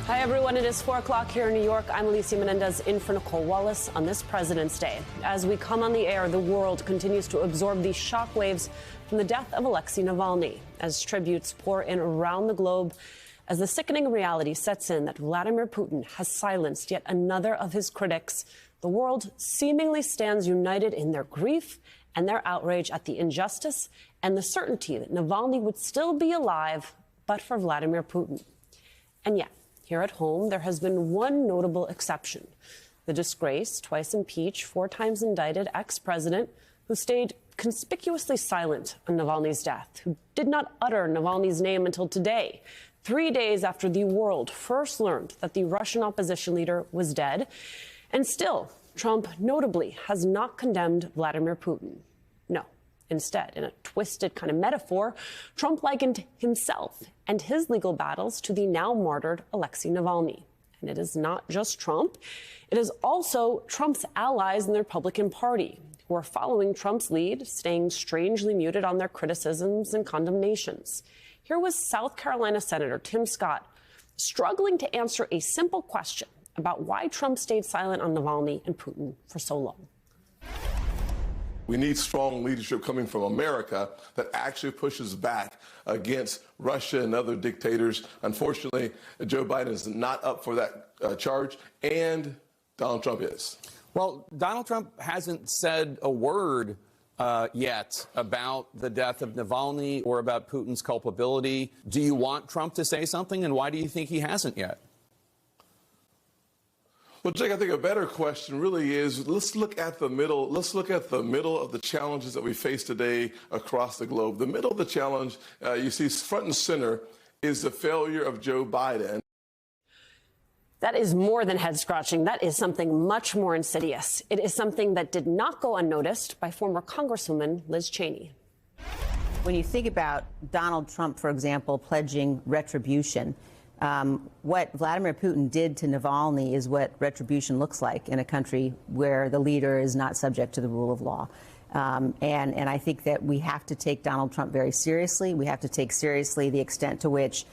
Hi, everyone. It is 4 o'clock here in New York. I'm Alicia Menendez in for Nicole Wallace on this President's Day. As we come on the air, the world continues to absorb these shockwaves from the death of Alexei Navalny as tributes pour in around the globe, as the sickening reality sets in that Vladimir Putin has silenced yet another of his critics. The world seemingly stands united in their grief and their outrage at the injustice and the certainty that Navalny would still be alive but for Vladimir Putin. And yet, here at home, there has been one notable exception. The disgraced, twice impeached, 4 times indicted ex-president who stayed conspicuously silent on Navalny's death, who did not utter Navalny's name until today, 3 days after the world first learned that the Russian opposition leader was dead. And still, Trump notably has not condemned Vladimir Putin. No. Instead, in a twisted kind of metaphor, Trump likened himself and his legal battles to the now martyred Alexei Navalny. And it is not just Trump. It is also Trump's allies in the Republican Party who are following Trump's lead, staying strangely muted on their criticisms and condemnations. Here was South Carolina Senator Tim Scott struggling to answer a simple question about why Trump stayed silent on Navalny and Putin for so long. We need strong leadership coming from America that actually pushes back against Russia and other dictators. Unfortunately, Joe Biden is not up for that charge, and Donald Trump is. Well, Donald Trump hasn't said a word yet about the death of Navalny or about Putin's culpability. Do you want Trump to say something, and why do you think he hasn't yet? Well, Jake, I think a better question really is, let's look at the middle. Let's look at the middle of the challenges that we face today across the globe. The middle of the challenge, you see front and center, is the failure of Joe Biden. That is more than head-scratching. That is something much more insidious. It is something that did not go unnoticed by former Congresswoman Liz Cheney. When you think about Donald Trump, for example, pledging retribution, what Vladimir Putin did to Navalny is what retribution looks like in a country where the leader is not subject to the rule of law. And I think that we have to take Donald Trump very seriously. We have to take seriously the extent to which,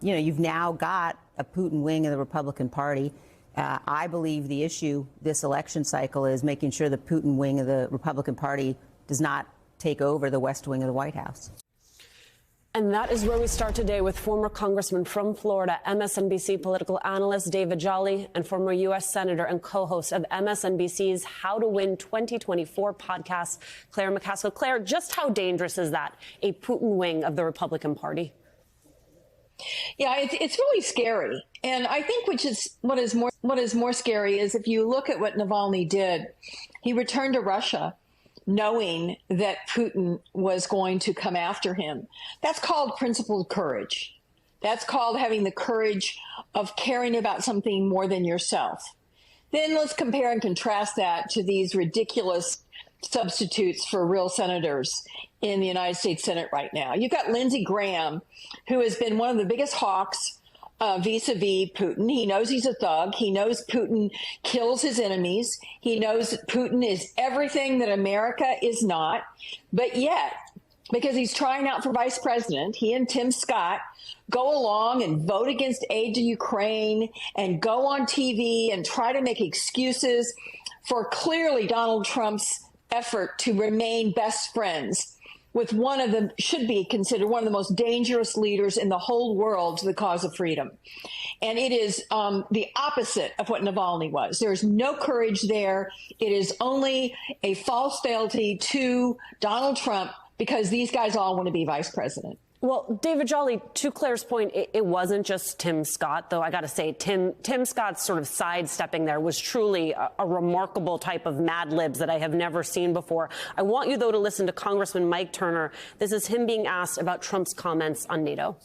you've now got a Putin wing of the Republican Party. I believe the issue this election cycle is making sure the Putin wing of the Republican Party does not take over the West Wing of the White House. And that is where we start today with former Congressman from Florida, MSNBC political analyst David Jolly, and former U.S. Senator and co-host of MSNBC's How to Win 2024 podcast, Claire McCaskill. Claire, just how dangerous is that, a Putin wing of the Republican Party? Yeah, it's really scary. And I think what is more scary is if you look at what Navalny did, he returned to Russia knowing that Putin was going to come after him. That's called principled courage. That's called having the courage of caring about something more than yourself. Then let's compare and contrast that to these ridiculous substitutes for real senators in the United States Senate right now. You've got Lindsey Graham, who has been one of the biggest hawks vis-a-vis Putin. He knows he's a thug. He knows Putin kills his enemies. He knows that Putin is everything that America is not. But yet, because he's trying out for vice president, he and Tim Scott go along and vote against aid to Ukraine and go on TV and try to make excuses for clearly Donald Trump's effort to remain best friends with one of them, should be considered one of the most dangerous leaders in the whole world to the cause of freedom. And it is the opposite of what Navalny was. There's no courage there. It is only a false fealty to Donald Trump because these guys all want to be vice president. Well, David Jolly, to Claire's point, it wasn't just Tim Scott, though I got to say, Tim Scott's sort of sidestepping there was truly a remarkable type of Mad Libs that I have never seen before. I want you, though, to listen to Congressman Mike Turner. This is him being asked about Trump's comments on NATO.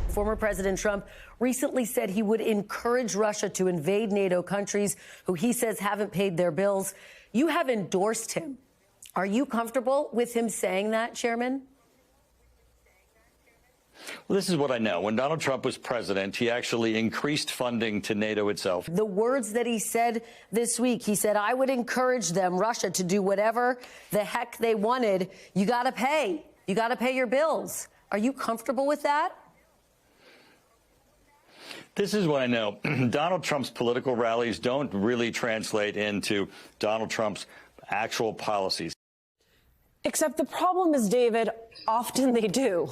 Former President Trump recently said he would encourage Russia to invade NATO countries who he says haven't paid their bills. You have endorsed him. Are you comfortable with him saying that, Chairman? Well, this is what I know. When Donald Trump was president, he actually increased funding to NATO itself. The words that he said this week, he said, I would encourage them, Russia, to do whatever the heck they wanted. You got to pay. You got to pay your bills. Are you comfortable with that? This is what I know. Donald Trump's political rallies don't really translate into Donald Trump's actual policies. Except the problem is, David, often they do.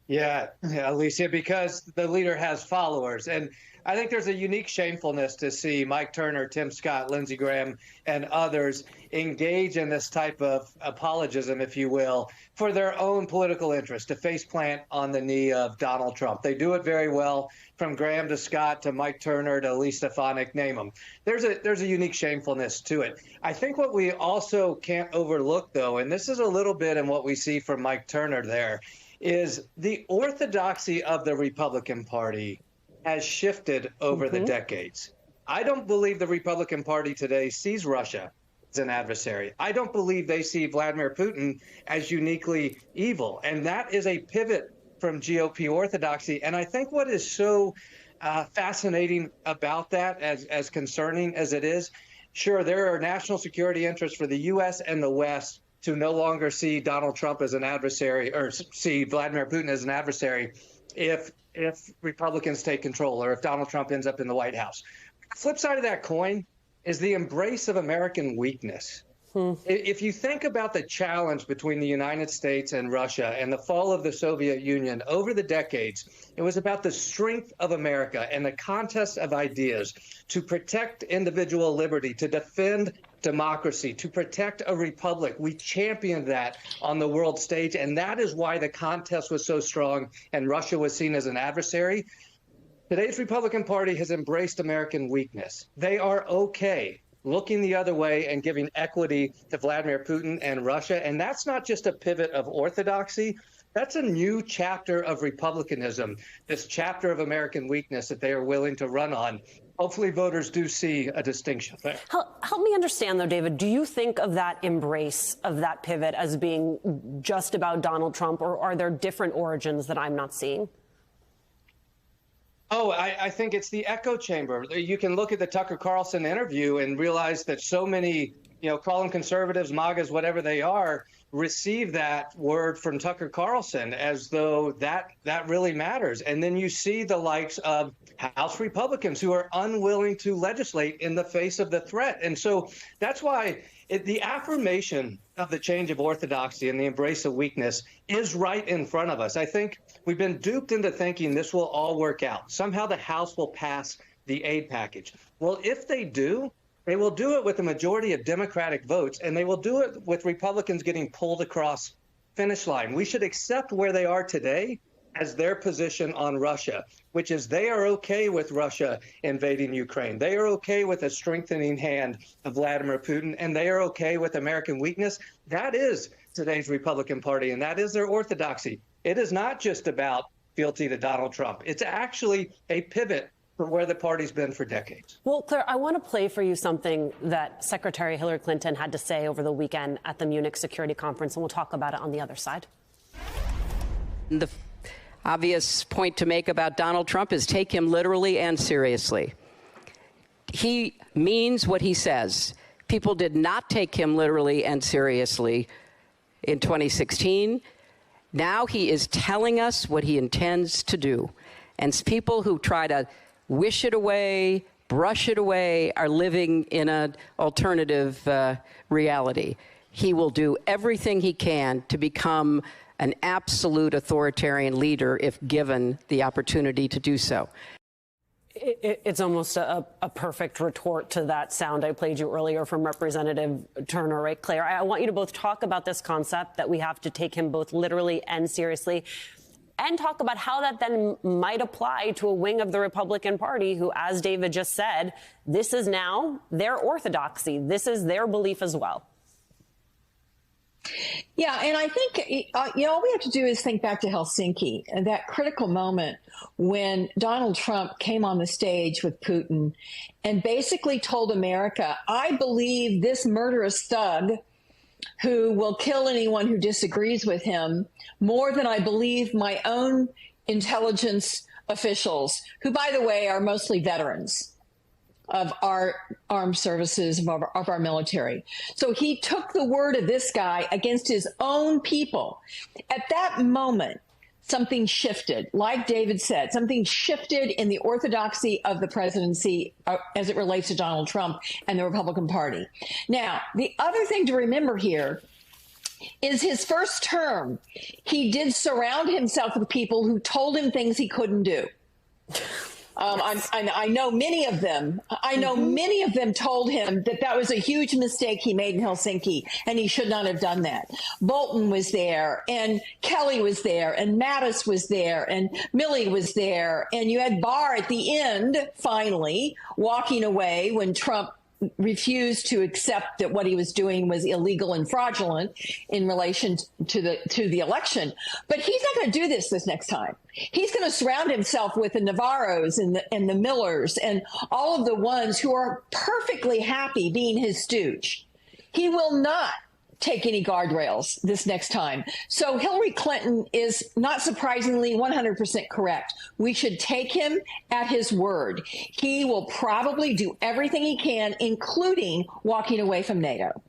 Yeah, Alicia, because the leader has followers. And I think there's a unique shamefulness to see Mike Turner, Tim Scott, Lindsey Graham, and others engage in this type of apologism, if you will, for their own political interest, to faceplant on the knee of Donald Trump. They do it very well, from Graham to Scott to Mike Turner to Elise Stefanik, name them. There's a unique shamefulness to it. I think what we also can't overlook, though, and this is a little bit in what we see from Mike Turner there, is the orthodoxy of the Republican Party has shifted over the decades. I don't believe the Republican Party today sees Russia as an adversary. I don't believe they see Vladimir Putin as uniquely evil. And that is a pivot from GOP orthodoxy. And I think what is so fascinating about that, as concerning as it is, sure, there are national security interests for the U.S. and the West to no longer see Donald Trump as an adversary, or see Vladimir Putin as an adversary, if Republicans take control or if Donald Trump ends up in the White House. The flip side of that coin is the embrace of American weakness. If you think about the challenge between the United States and Russia and the fall of the Soviet Union over the decades, it was about the strength of America and the contest of ideas to protect individual liberty, to defend democracy, to protect a republic. We championed that on the world stage, and that is why the contest was so strong and Russia was seen as an adversary. Today's Republican Party has embraced American weakness. They are okay looking the other way and giving equity to Vladimir Putin and Russia. And that's not just a pivot of orthodoxy. That's a new chapter of republicanism, this chapter of American weakness that they are willing to run on. Hopefully voters do see a distinction there. Help me understand, though, David, do you think of that embrace of that pivot as being just about Donald Trump, or are there different origins that I'm not seeing? Oh, I think it's the echo chamber. You can look at the Tucker Carlson interview and realize that so many, call them conservatives, MAGAs, whatever they are, receive that word from Tucker Carlson as though that really matters. And then you see the likes of House Republicans who are unwilling to legislate in the face of the threat. And so that's why the affirmation of the change of orthodoxy and the embrace of weakness is right in front of us. I think we've been duped into thinking this will all work out. Somehow the House will pass the aid package. Well, if they do, they will do it with a majority of Democratic votes, and they will do it with Republicans getting pulled across finish line. We should accept where they are today as their position on Russia, which is they are okay with Russia invading Ukraine. They are okay with a strengthening hand of Vladimir Putin, and they are okay with American weakness. That is today's Republican Party, and that is their orthodoxy. It is not just about fealty to Donald Trump. It's actually a pivot from where the party's been for decades. Well, Claire, I want to play for you something that Secretary Hillary Clinton had to say over the weekend at the Munich Security Conference, and we'll talk about it on the other side. The obvious point to make about Donald Trump is take him literally and seriously. He means what he says. People did not take him literally and seriously in 2016. Now he is telling us what he intends to do. And people who try to wish it away, brush it away, are living in an alternative reality. He will do everything he can to become an absolute authoritarian leader if given the opportunity to do so. It's almost a perfect retort to that sound I played you earlier from Representative Turner, right, Claire? I want you to both talk about this concept that we have to take him both literally and seriously, and talk about how that then might apply to a wing of the Republican Party who, as David just said, this is now their orthodoxy. This is their belief as well. Yeah, and I think, all we have to do is think back to Helsinki, and that critical moment when Donald Trump came on the stage with Putin and basically told America, I believe this murderous thug who will kill anyone who disagrees with him more than I believe my own intelligence officials, who, by the way, are mostly veterans of our armed services, of our military. So he took the word of this guy against his own people. At that moment, something shifted. Like David said, something shifted in the orthodoxy of the presidency as it relates to Donald Trump and the Republican Party. Now, the other thing to remember here is his first term, he did surround himself with people who told him things he couldn't do. I know many of them. Many of them told him that was a huge mistake he made in Helsinki, and he should not have done that. Bolton was there, and Kelly was there, and Mattis was there, and Milley was there, and you had Barr at the end, finally, walking away when Trump refused to accept that what he was doing was illegal and fraudulent in relation to the election. But he's not going to do this next time. He's going to surround himself with the Navarros and the Millers and all of the ones who are perfectly happy being his stooge. He will not take any guardrails this next time. So Hillary Clinton is, not surprisingly, 100% correct. We should take him at his word. He will probably do everything he can, including walking away from NATO.